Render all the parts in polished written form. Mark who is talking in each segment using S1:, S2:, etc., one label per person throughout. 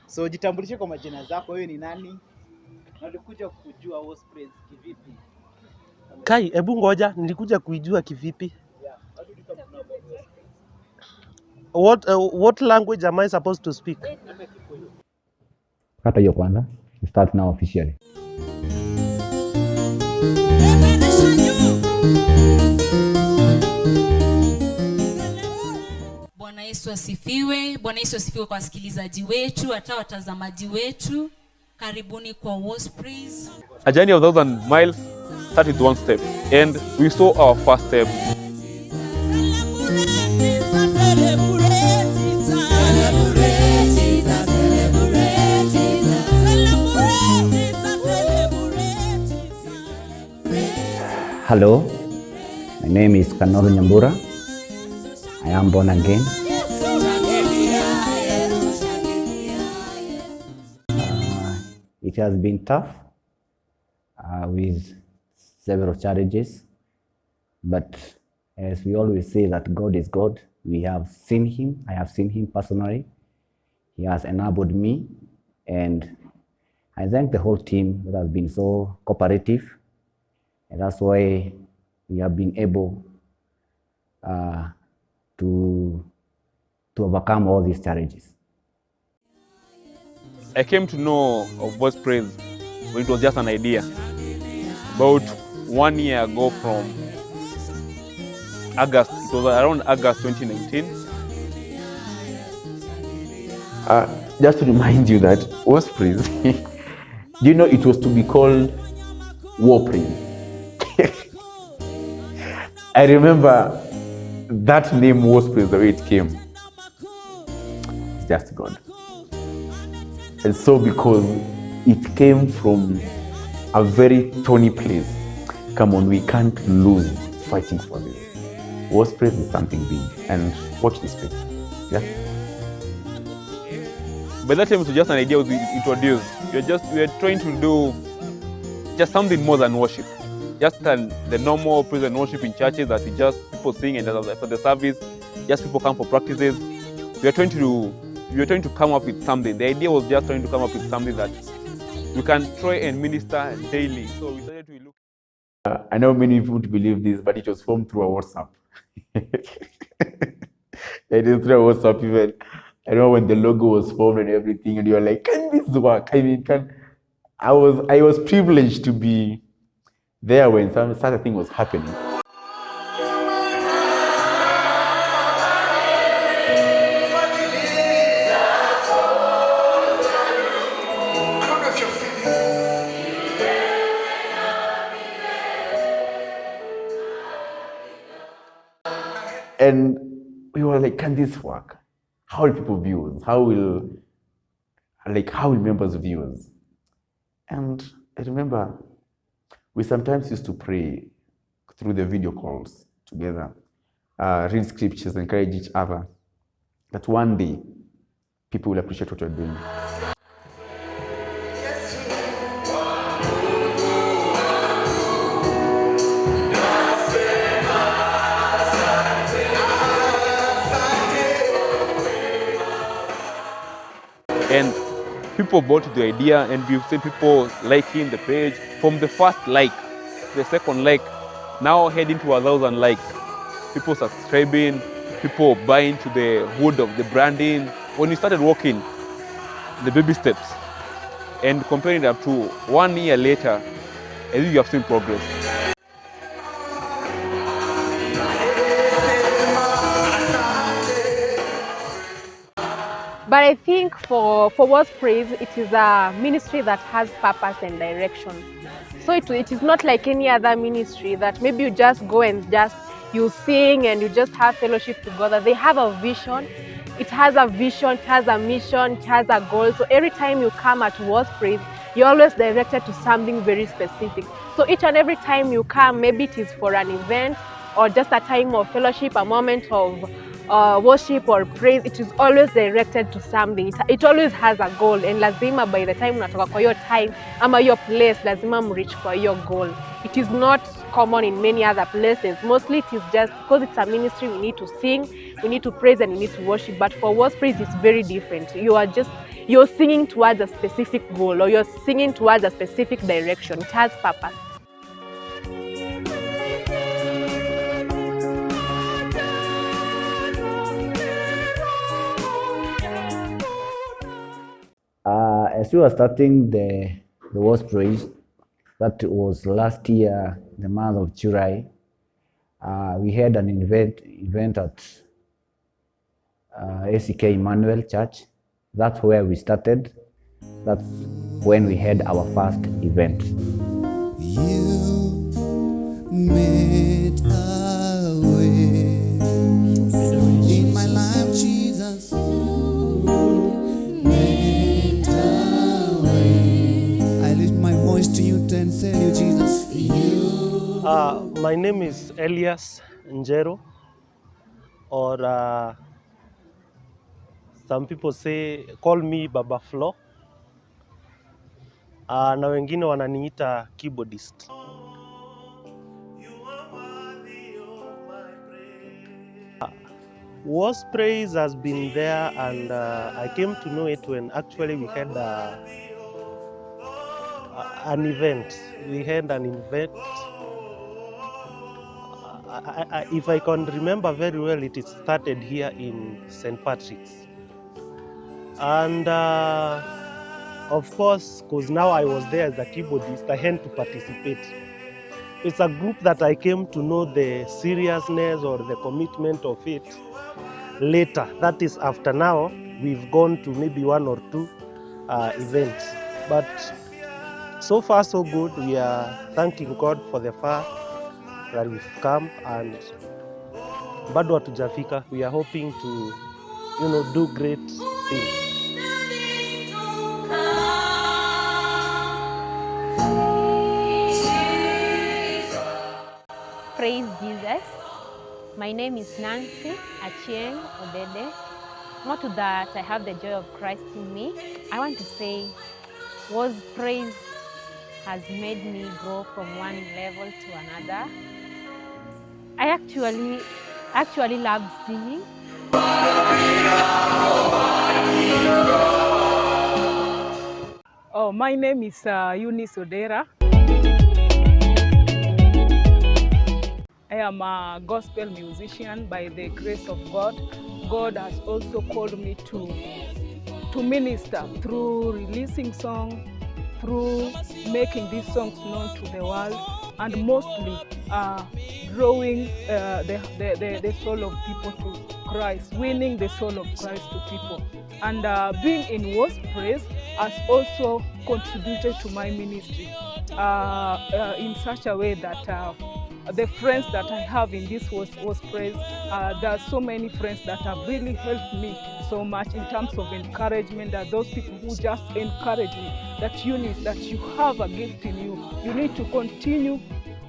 S1: So jitambulishe kwa majina zako, wewe ni nani? Na ulikuja kujua WorsPraiz kivipi?
S2: Kai, ebu ngoja, nilikuja kuijua kivipi?
S1: Yeah. How did you come to know about WorsPraiz?
S2: What language am I supposed to speak?
S3: Kata hiyo kwanza. Start now officially.
S4: Bwana Yesu asifiwe. Bwana Yesu asifiwe kwa wasikilizaji wetu, hata watazamaji wetu. Karibuni kwa WorsPraiz.
S5: A journey of 1,000 miles started with one step, and we saw our first step.
S3: Hello, my name is Kanoru Nyambura. I am born again. It has been tough with several challenges, but as we always say that God is God, we have seen Him. I have seen Him personally. He has enabled me, and I thank the whole team that has been so cooperative, and that's why we have been able to overcome all these challenges.
S5: I came to know of WorsPraiz when it was just an idea. About 1 year ago from August, it was around August 2019.
S6: Just to remind you that WorsPraiz, do you know it was to be called WorsPraiz? I remember that name WorsPraiz, the way it came. It's just God. And so because it came from a very thorny place, come on, we can't lose fighting for this. WorsPraiz is something big, and watch this space. Yeah.
S5: By that time, it was just an idea was introduced. We were trying to do just something more than worship. Just the normal praise and worship in churches that we just people sing, and after the service, just people come for practices. We were trying to come up with something. The idea was just trying to come up with something that we can try and minister daily. So we started to look.
S6: I know many people won't believe this, but it was formed through a WhatsApp. It is through a WhatsApp even. I know when the logo was formed and everything, and you were like, "Can this work?" I mean, I was privileged to be there when such a thing was happening. And we were like, can this work? How will people view us? How will members view us? And I remember we sometimes used to pray through the video calls together, read scriptures, encourage each other, that one day people will appreciate what we're doing.
S5: And people bought the idea, and we've seen people liking the page. From the first like, the second like, now heading to 1,000 likes. People subscribing, people buying to the wood of the branding. When we started walking, the baby steps, and comparing it up to 1 year later, I think you have seen progress.
S7: But I think for WorsPraiz, it is a ministry that has purpose and direction. So it is not like any other ministry that maybe you just go and you sing and you just have fellowship together. They have a vision. It has a vision, it has a mission, it has a goal. So every time you come at WorsPraiz, you're always directed to something very specific. So each and every time you come, maybe it is for an event or just a time of fellowship, a moment of worship or praise, it is always directed to something. It always has a goal, and lazima by the time unatoka kwa your time ama your place, lazima mreach kwa your goal. It is not common in many other places. Mostly it is just because it's a ministry, we need to sing, we need to praise, and we need to worship. But for WorsPraiz, it's very different. You're singing towards a specific goal, or you're singing towards a specific direction. It has purpose.
S3: As we were starting the WorsPraiz, that was last year, the month of July, we had an event at ACK Emmanuel Church. That's where we started. That's when we had our first event.
S8: You made a way in my life, Jesus. Made a way. I lift my voice to you and tell you, Jesus.
S2: My name is Elias Njero, or some people call me Baba Flo, na wengine wananiita keyboardist. WorsPraiz has been there, and I came to know it when actually we had an event. We had an event. If I can remember very well, it started here in St. Patrick's. And of course, because now I was there as a keyboardist, I had to participate. It's a group that I came to know the seriousness or the commitment of it later. That is after now, we've gone to maybe 1 or 2 events. But so far so good. We are thanking God for the far that we've come, and bado hatujafika. We are hoping to, do great things.
S9: Praise Jesus. My name is Nancy Achieng Odede. Not that I have the joy of Christ in me. I want to say, WorsPraiz has made me go from one level to another. I actually love singing.
S10: Oh, my name is Eunice Odera. I am a gospel musician by the grace of God. God has also called me to minister through releasing songs, through making these songs known to the world, and mostly drawing the soul of people to Christ, winning the soul of Christ to people. And being in WorsPraiz has also contributed to my ministry in such a way that the friends that I have in this WorsPraiz, there are so many friends that have really helped me so much in terms of encouragement. There are those people who just encourage me that Eunice, that you have a gift in you. You need to continue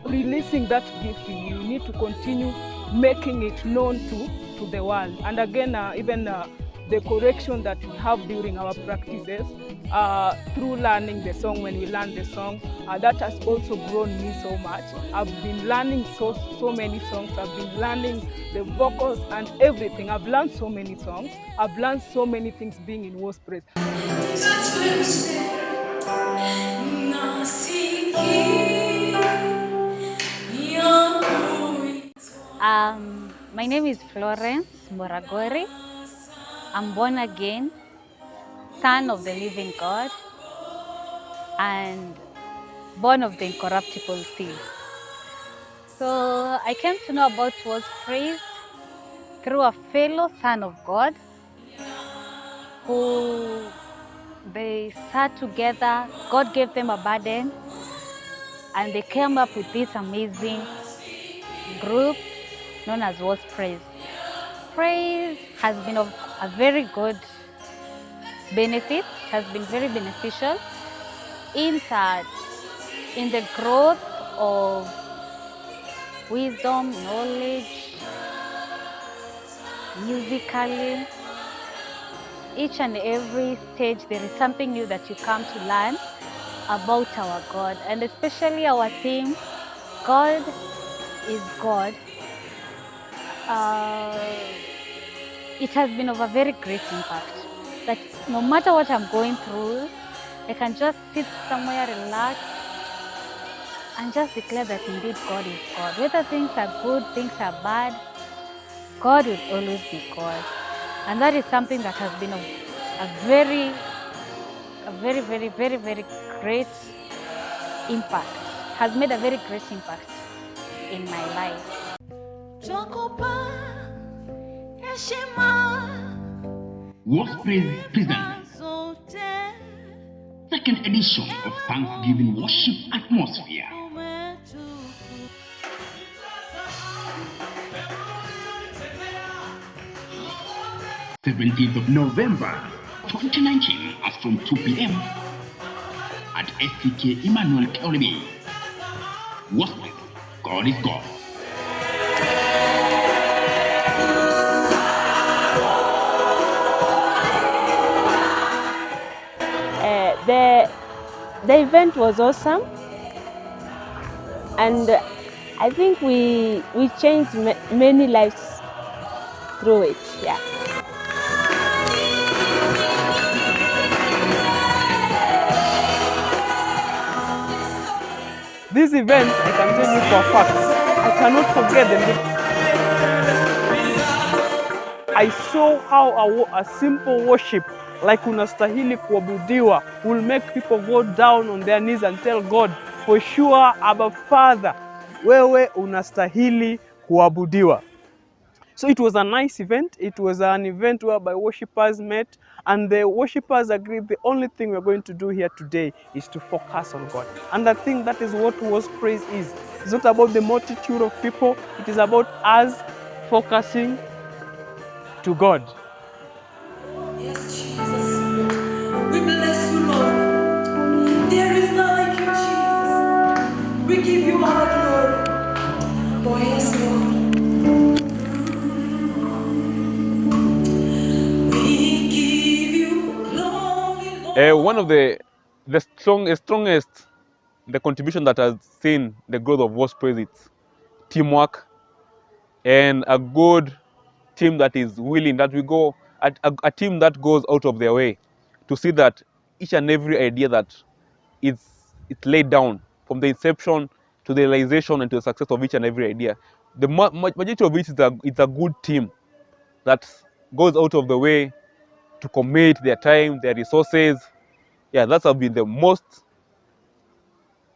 S10: releasing that gift in you. You need to continue making it known to the world. And again, even the correction that we have during our practices, through learning the song, when we learn the song, that has also grown me so much. I've been learning so many songs. I've been learning the vocals and everything. I've learned so many songs. I've learned so many things being in WorsPraiz.
S9: My name is Florence Moragori. I'm born again, son of the living God, and born of the incorruptible seed. So I came to know about WorsPraiz through a fellow son of God who they sat together. God gave them a burden, and they came up with this amazing group known as WorsPraiz. Praise has been of a very good benefit, has been very beneficial in that, in the growth of wisdom, knowledge, musically. Each and every stage there is something new that you come to learn about our God, and especially our theme God is God. It has been of a very great impact. That no matter what I'm going through, I can just sit somewhere, relax, and just declare that indeed God is God. Whether things are good, things are bad, God will always be God. And that is something that has been a very great impact, has made a very great impact in my life.
S11: WorsPraiz presents second edition of Thanksgiving Worship Atmosphere. 17th of November 2019 as from 2 p.m. at STK Emmanuel Kelby. WorsPraiz, God is God.
S12: The event was awesome, and I think we changed many lives through it. Yeah.
S10: This event, I can tell you for a fact, I cannot forget them. I saw how a simple worship like unastahili kuabudiwa will make people go down on their knees and tell God, for sure, Abba Father, wewe unastahili kuabudiwa. So it was a nice event. It was an event whereby worshippers met, and the worshippers agreed the only thing we're going to do here today is to focus on God. And I think that is what WorsPraiz is. It's not about the multitude of people. It is about us focusing to God.
S13: Yes, Jesus. We bless you, Lord. There is none like you, Jesus. We give you all the glory. Oh, yes, Lord. We give you glory, Lord.
S5: One of the strongest the contribution that has seen the growth of WorsPraiz is teamwork, and a good team that is willing, that we go, a team that goes out of their way to see that each and every idea that it's laid down from the inception to the realization and to the success of each and every idea. The majority of it is it's a good team that goes out of the way to commit their time, their resources. Yeah, that's been the most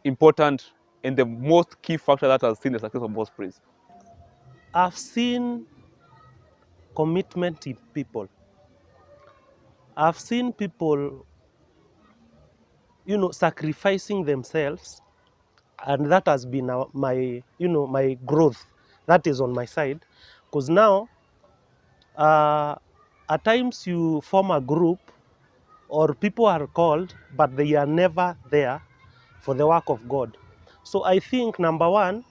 S5: important and the most key factor that has seen the success of WorsPraiz.
S2: I've seen commitment in people. I've seen people, sacrificing themselves, and that has been my growth. That is on my side, because now, at times you form a group, or people are called, but they are never there for the work of God. So I think, number one,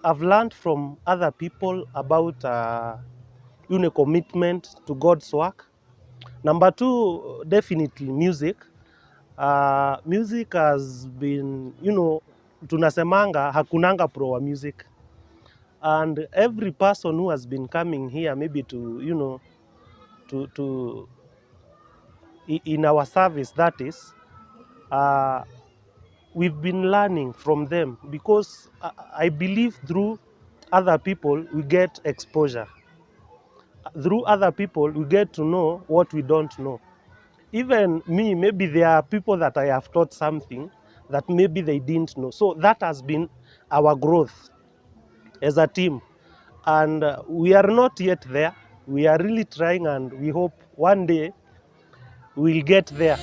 S2: I've learned from other people about commitment to God's work. Number two, definitely music. Music has been, tunasemanga hakunanga pro wa music. And every person who has been coming here, maybe to, in our service, that is, we've been learning from them, because I believe through other people we get exposure. Through other people we get to know what we don't know. Even me, maybe there are people that I have taught something that maybe they didn't know. So that has been our growth as a team. And we are not yet there. We are really trying, and we hope one day we'll get there.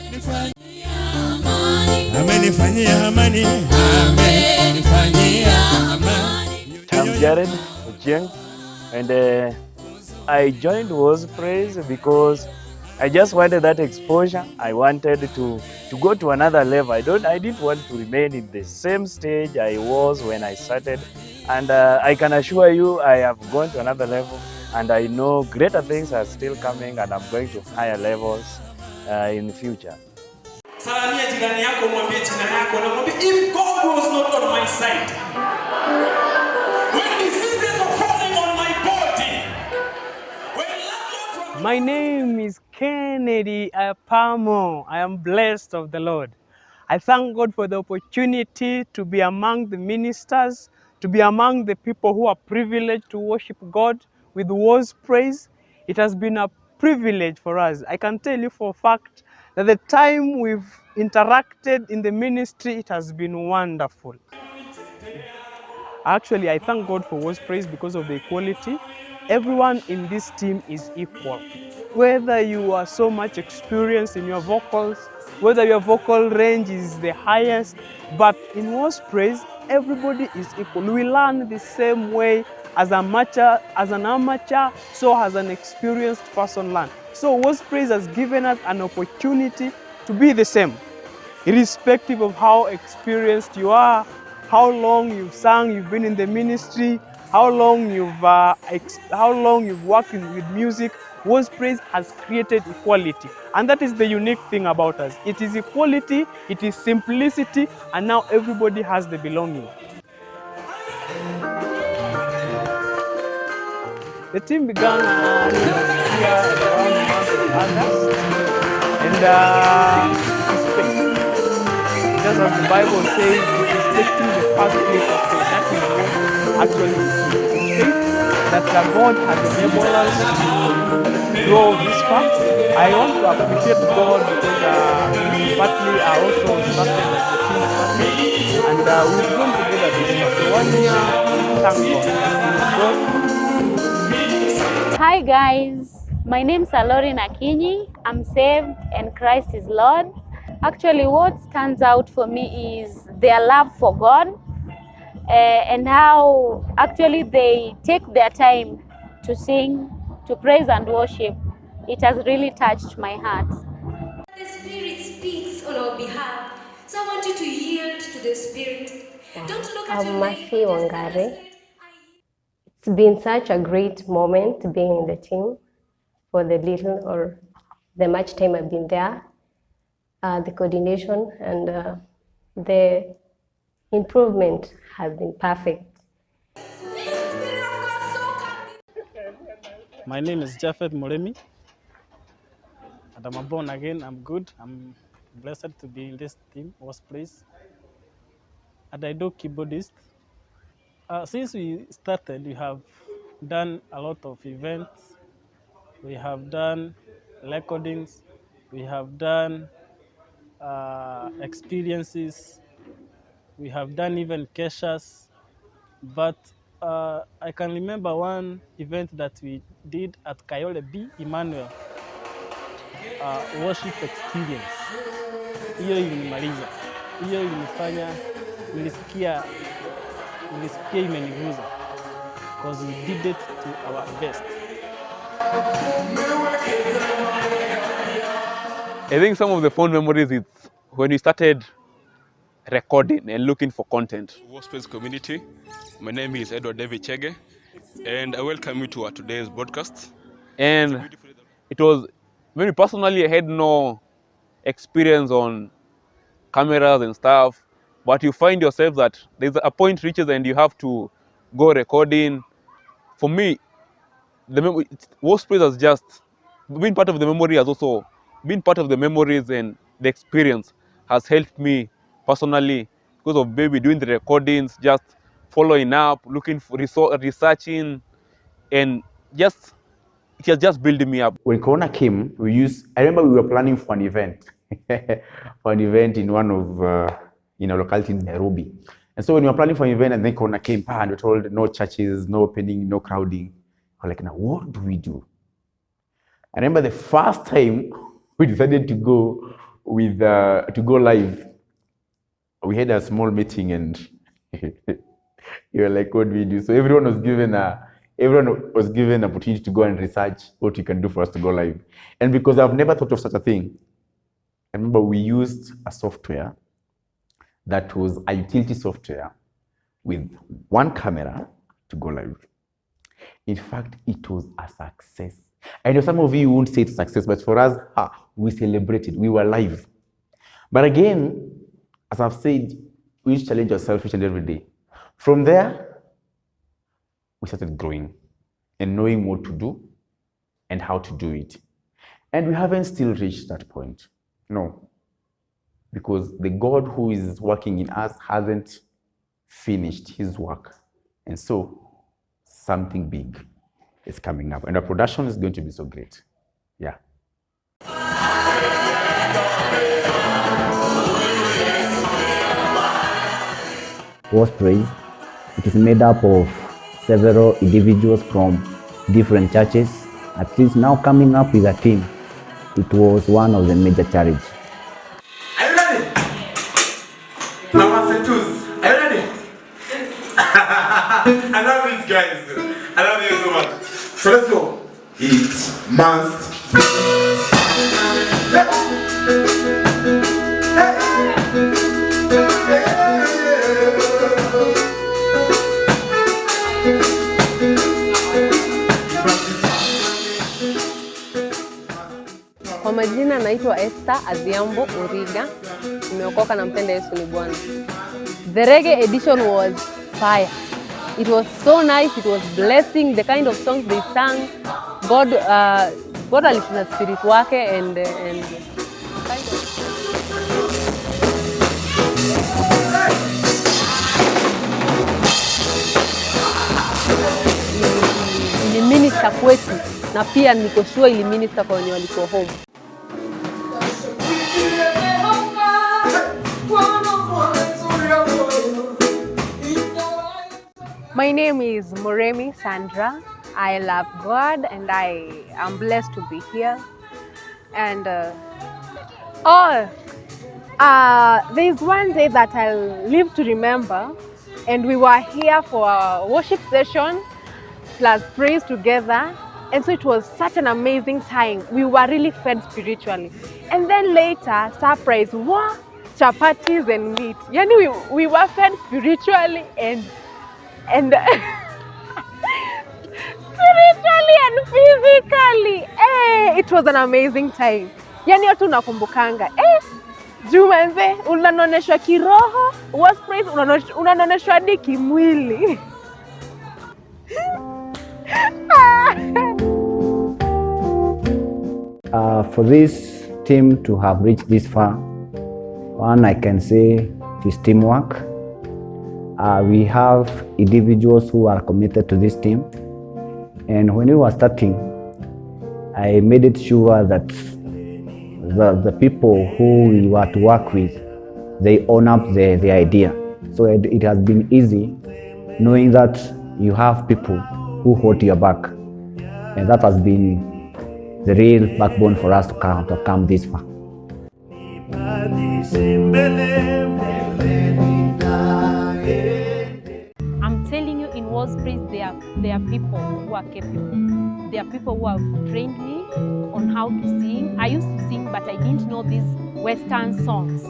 S14: I'm Jared Ochieng, and I joined WorsPraiz because I just wanted that exposure. I wanted to go to another level. I didn't want to remain in the same stage I was when I started. And I can assure you, I have gone to another level, and I know greater things are still coming, and I'm going to higher levels in the future.
S13: Salamia jirani yako, mwambie jina yako na mwambie, if God was not on my side, When diseases are falling on my body.
S15: My name is Kennedy Apamo. I am blessed of the Lord. I thank God for the opportunity to be among the ministers, to be among the people who are privileged to worship God with WorsPraiz. It has been a privilege for us. I can tell you for a fact that the time we've interacted in the ministry, it has been wonderful. Actually, I thank God for WorsPraiz because of the equality. Everyone in this team is equal. Whether you are so much experienced in your vocals, whether your vocal range is the highest, but in WorsPraiz, everybody is equal. We learn the same way as an amateur, so has an experienced person learn. So WorsPraiz has given us an opportunity to be the same, irrespective of how experienced you are, how long you've sung, you've been in the ministry, how long you've worked with music. WorsPraiz has created equality, and that is the unique thing about us. It is equality, it is simplicity, and now everybody has the belonging. The team began last year at around the month of August, and it's faith. Just as the Bible says, it is taking the first place of faith. That is what actually it is. It is faith that God has enabled us to grow this far. I want to appreciate God because partly I also started as the team partner, and we've grown together this far. So 1 year, thank God. It's God.
S9: Hi guys, my name is Alorin Akinyi. I'm saved and Christ is Lord. Actually, what stands out for me is their love for God and how actually they take their time to sing, to praise and worship. It has really touched my heart.
S13: The Spirit speaks on our behalf. So I want you to yield to the Spirit. Don't look at your neighbor.
S16: Masi Wangare. It's been such a great moment being in the team for the little or the much time I've been there. The coordination and the improvement has been perfect.
S15: My name is Japhet Moremi, and I'm born again. I'm good. I'm blessed to be in this team, WorsPraiz. And I do keyboardist. Since we started, we have done a lot of events. We have done recordings. We have done experiences. We have done even Keshas. But I can remember one event that we did at Kayole B. Emmanuel, worship experience. Hiyo ilinimaliza, hiyo ilinifanya nilisikia imeniguza because we did it to our best.
S5: I think some of the fond memories is when we started recording and looking for content.
S17: WorsPraiz community, my name is Edward David Chege, and I welcome you to our today's broadcast.
S5: And it was, maybe personally I had no experience on cameras and stuff, but you find yourself that there's a point reaches and you have to go recording. For me, the WorsPraiz has just been part of the memory, has also been part of the memories, and the experience has helped me personally because of maybe doing the recordings, just following up, looking for researching, and just it has just built me up.
S6: When Corona came, I remember we were planning for an event, in one of, in a locality in Nairobi. And so when we were planning for an event and then Corona came, and we were told no churches, no opening, no crowding. We're like, now what do we do? I remember the first time we decided to go live, we had a small meeting and you were like, what do we do? So everyone was given an opportunity to go and research what you can do for us to go live. And because I've never thought of such a thing, I remember we used a software that was a utility software with one camera to go live. In fact, it was a success. I know some of you won't say it's a success, but for us, we celebrated. We were live. But again, as I've said, we challenge ourselves each and every day. From there, we started growing and knowing what to do and how to do it. And we haven't still reached that point. No. Because the God who is working in us hasn't finished his work. And so something big is coming up. And our production is going to be so great. Yeah.
S3: WorsPraiz, it is made up of several individuals from different churches. At least now coming up with a team, it was one of the major challenges.
S18: Are you ready? Now ones and twos. Are you ready? I love these guys. I love you so much. So let's go. It must.
S7: Kwa majina naitwa Esther Adhiambo Uriga. Nimeokoka na mpenda Yesu ni Bwana. The reggae edition was fire. It was so nice, it was blessing, the kind of songs they sang. God alishina spirit wake and kind of ili minister kwetu na pia niko sure ili minister kwa wenye walikuwa home. My name is Moremi Sandra. I love God and I am blessed to be here. And there's one day that I'll live to remember, and we were here for a worship session plus praise together. And so it was such an amazing time. We were really fed spiritually. and then later surprise, wow, chapatis and meat. Yani we were fed spiritually and spiritually and physically. It was an amazing time. Yani watu nakumbukanga. Jumanze unanoneshwa kiroho, WorsPraiz unanoneshwa hadi kimwili.
S3: For this team to have reached this far, one I can say is teamwork. We have individuals who are committed to this team, and when we were starting, I made it sure that the people who we were to work with, they own up the idea. So it has been easy knowing that you have people who hold your back, and that has been the real backbone for us to come this far.
S9: I'm telling you, in WorsPraiz, there are people who are capable. There are people who have trained me on how to sing. I used to sing, but I didn't know these Western songs.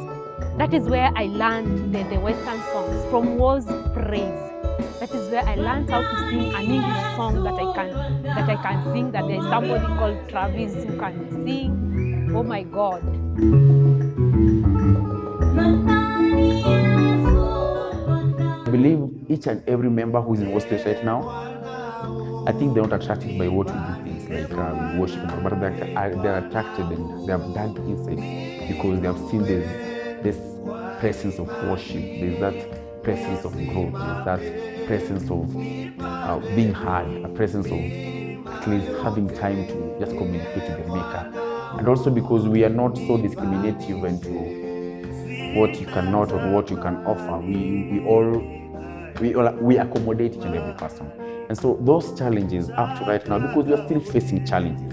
S9: That is where I learned the Western songs from WorsPraiz. That is where I learned how to sing an English song that I can sing. That there is somebody called Travis who can sing. Oh my God!
S6: I believe each and every member who is in WorsPraiz right now, I think they're not attracted by what we do things like we worship, but they're attracted and they have dug inside because they have seen this presence of worship. There's that presence of growth. There's that presence of being heard, a presence of at least having time to just communicate to the Maker. And also because we are not so discriminative into what you cannot or what you can offer. We accommodate each and every person. And so those challenges up to right now, because we are still facing challenges,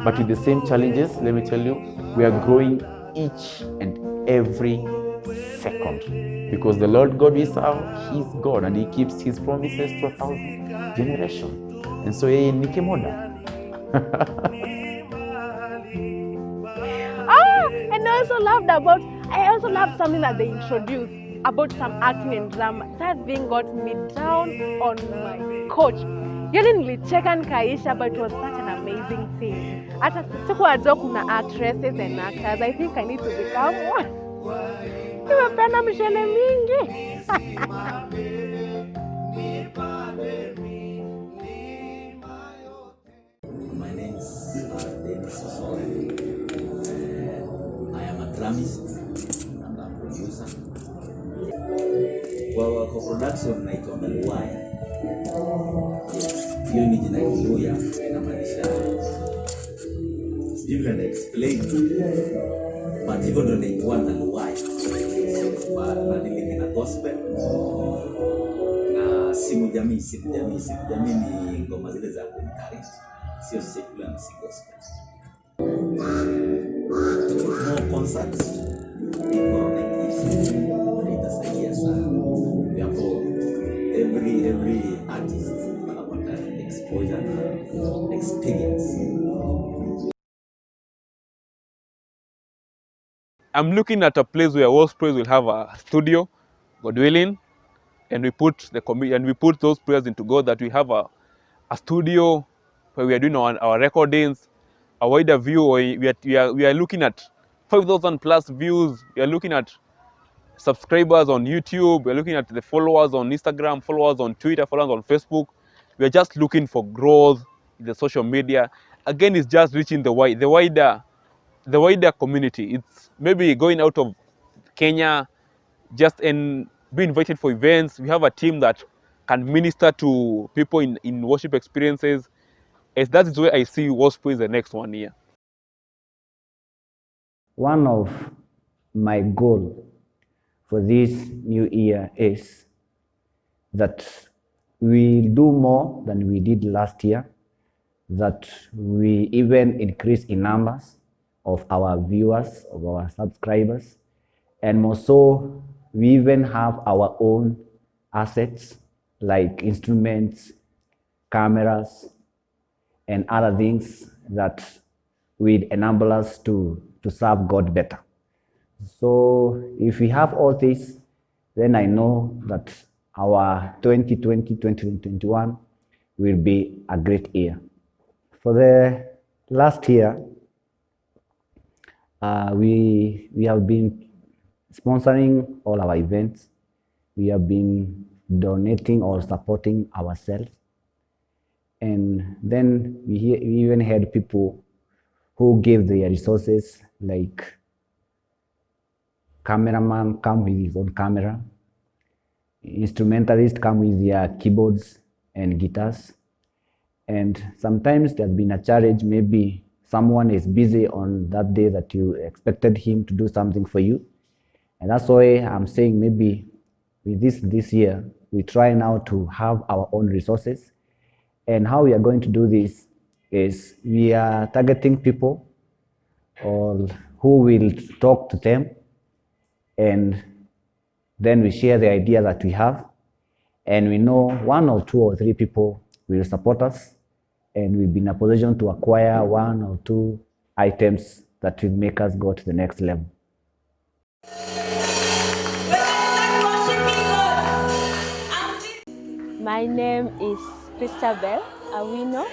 S6: but with the same challenges, let me tell you, we are growing each and every second. Because the Lord God we serve, He's God, and He keeps His promises to 1,000 generations. And so yeye ni kimoda.
S7: And I also loved something that they introduced about some acting and drama. That thing got me down on my couch. Yani nilicheka nikaisha, but it was such an amazing thing. Hata sikuwajua kuna actresses and actors. I think I need to become one. Nimependa mshele mingi.
S19: drumist and a producer. Kwa production naitwa Luwaya. Hiyo ni jina Kiluya inamaanisha sijui vile explain. But hivyo ndo naitwa Luwaya. Kwa dealing na gospel. Na simu jamii ni ngoma zile za encourage. Sio secular na si gospel. More concerts corona itasaidia sana. Therefore, every artist anapata exposure and experience.
S5: I'm looking at a place where WorsPraiz will have a studio, God willing, and we put those prayers into God that we have a studio where we are doing our recordings, a wider view. We are looking at 5,000 plus views. We are looking at subscribers on YouTube. We are looking at the followers on Instagram, followers on Twitter, followers on Facebook. We are just looking for growth in the social media. Again, it's just reaching the wider community. It's maybe going out of Kenya, just be invited for events. We have a team that can minister to people in worship experiences. As that is where I see WorsPraiz the next 1 year.
S3: One of my goal for this new year is that we do more than we did last year, that we even increase in numbers of our viewers, of our subscribers, and more so, we even have our own assets like instruments, cameras, and other things that will enable us to serve God better. So if we have all this, then I know that our 2020-2021 will be a great year. For the last year, we have been sponsoring all our events. We have been donating or supporting ourselves. And then we even had people who gave their resources, like cameraman come with his own camera, instrumentalists come with their keyboards and guitars. And sometimes there's been a challenge, maybe someone is busy on that day that you expected him to do something for you. And that's why I'm saying maybe with this year, we try now to have our own resources. And how we are going to do this is we are targeting people or who will talk to them, and then we share the idea that we have, and we know 1 or 2 or 3 people will support us, and we'll be in a position to acquire 1 or 2 items that will make us go to the next level.
S12: My name is Christabel Awino.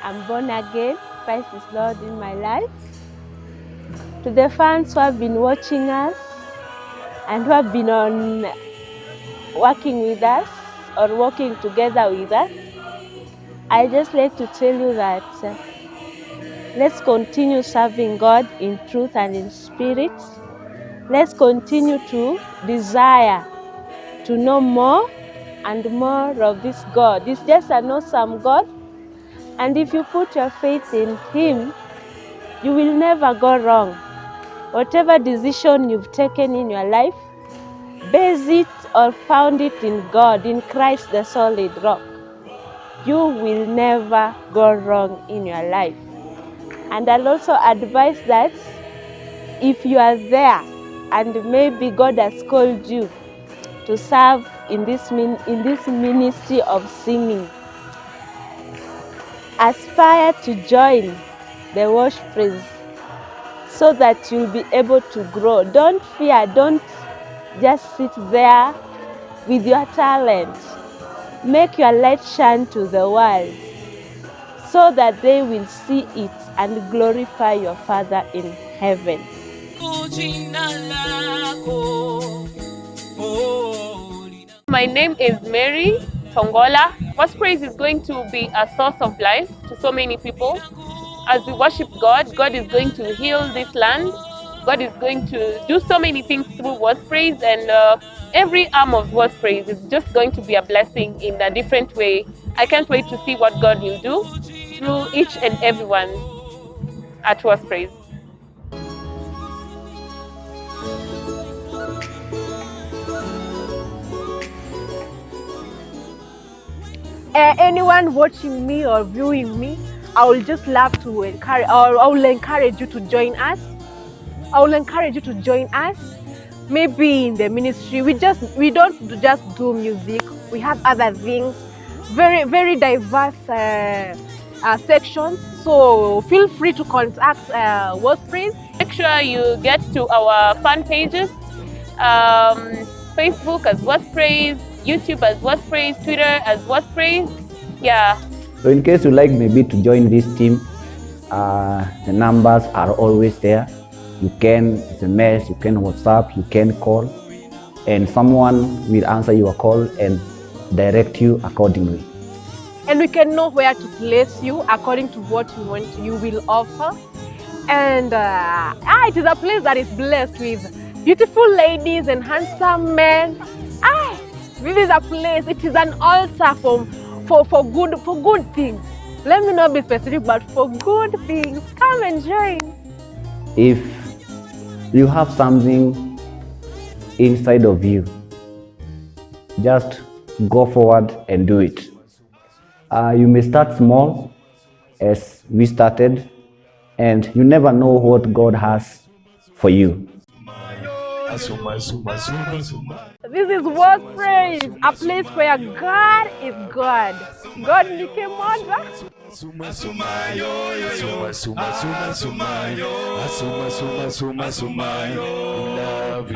S12: I'm born again. Christ is Lord in my life. To the fans who have been watching us and who have been working with us or working together with us, I just like to tell you that let's continue serving God in truth and in spirit. Let's continue to desire to know more and more of this God. He's just an awesome God. And if you put your faith in Him, you will never go wrong. Whatever decision you've taken in your life, base it or found it in God, in Christ the solid rock. You will never go wrong in your life. And I'll also advise that if you are there and maybe God has called you to serve in this ministry of singing, aspire to join the WorsPraiz so that you'll be able to grow. Don't fear, don't just sit there with your talent. Make your light shine to the world so that they will see it and glorify your Father in heaven.
S20: My name is Mary Tongola. WorsPraiz is going to be a source of life to so many people. As we worship God, God is going to heal this land. God is going to do so many things through WorsPraiz, and every arm of WorsPraiz is just going to be a blessing in a different way. I can't wait to see what God will do through each and everyone at WorsPraiz.
S7: Anyone watching me or viewing me, I will just love to encourage, or I will encourage you to join us. I will encourage you to join us. Maybe in the ministry, we don't just do music. We have other things, very diverse sections. So feel free to contact WorsPraiz.
S20: Make sure you get to our fan pages, Facebook as WorsPraiz, YouTube as WorsPraiz, Twitter as WorsPraiz. Yeah.
S3: So in case you like maybe to join this team, the numbers are always there. You can SMS, you can WhatsApp, you can call, and someone will answer your call and direct you accordingly.
S7: And we can know where to place you according to what you will offer. And it is a place that is blessed with beautiful ladies and handsome men. This is a place, it is an altar for good things. Let me not be specific, but for good things. Come and join.
S3: If you have something inside of you, just go forward and do it. You may start small, as we started, and you never know what God has for you.
S7: This is WorsPraiz, a place where God is God. God became mother.
S6: Love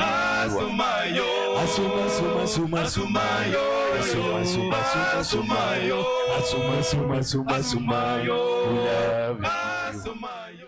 S6: you.